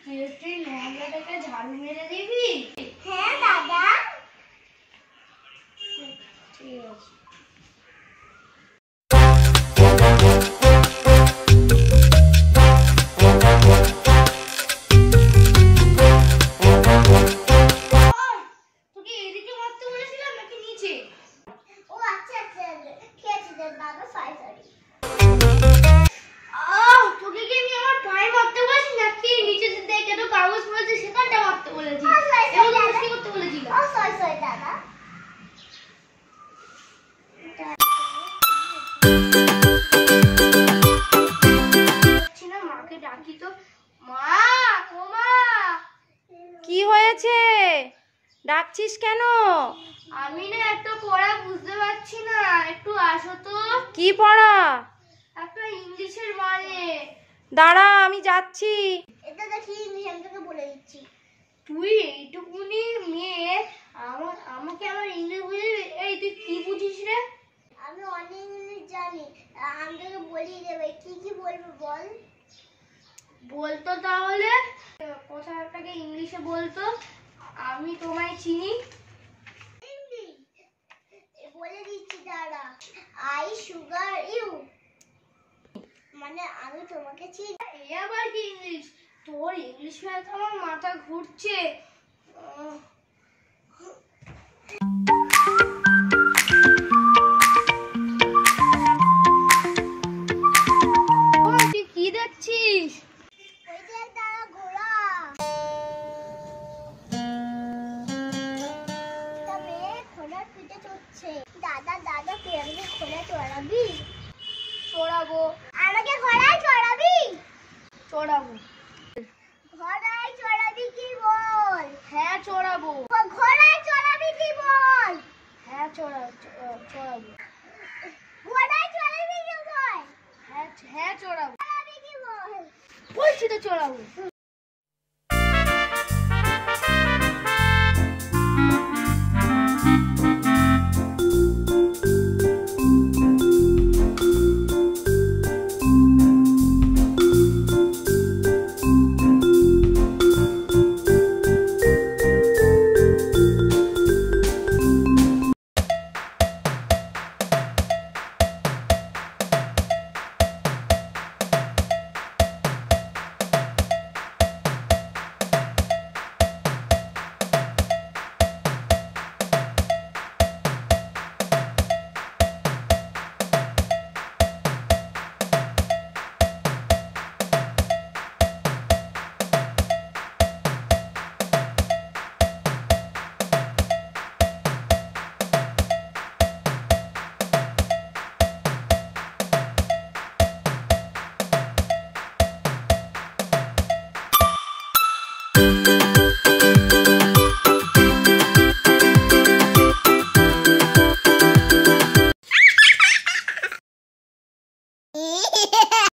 তুই লেহেঙ্গাটাকে ঝাড়ু মেরে দিবি? হ্যাঁ দাদা, ঠিক আছে। তোকে এদিকে মারতে বলেছিলাম নাকি নিচে? ও আচ্ছা আচ্ছা, ঠিক আছে দাদা, সরি। তোকে কি আমি আমার পায়ে মারতে বলেছি নাকি নিচে দেখে তো কাগজ পড়েছে সেখানটা মারতে বলেছি? এগুলো কি করতে বলেছিল? সরি দাদা। মাকে ডাকি তো। মা, ও মা, কি হয়েছে? ডাকছিস কেন? আমি না একটা পড়া বুঝতে পারছি না, একটু আসো তো। কি পড়া? একটা ইংলিশের মানে। দাঁড়া, আমি যাচ্ছি। এটা দেখি ইংলিশ, আমি তোকে বলে দিচ্ছি। তুই এইটুকুনি মেয়ে, আমাকে আমার ইংলিশ বুঝিস? এই তুই কি বুঝিস রে? আমি অনেক ইংলিশ জানি, আমি তোকে বলিয়ে দেবে। কি কি বলবো বল? বলতো তাহলে কথাটাকে ইংলিশে বলতো। আমি তোমায় চিনি। বলে দিচ্ছি দাঁড়া। আই সুগার ইউ, মানে আমি তোমাকে চিনি। এই আবার কি ইংলিশ? তোর ইংলিশ শুনে তো আমার মাথা ঘুরছে। তুই কি দেখছিস? ওই যে দাঁড়া, ঘোড়া। তা মেয়ে ঘোড়ার পিঠে চড়ছে। দাদা দাদা, তুই আমাকে ঘোড়া চড়াবি? চড়াবো। আমাকে ঘোড়ায় চড়াবি? চড়াবো। ঘোড়ায় চড়াবি কি বল? হ্যাঁ চড়াবো। ঘোড়ায় চড়াবি কি বল? হ্যাঁ চড়াবো। ঘোড়ায় চড়াবি কি বল? হ্যাঁ চড়াবো। চড়াবি কি বল? বলছি তো চড়াবো।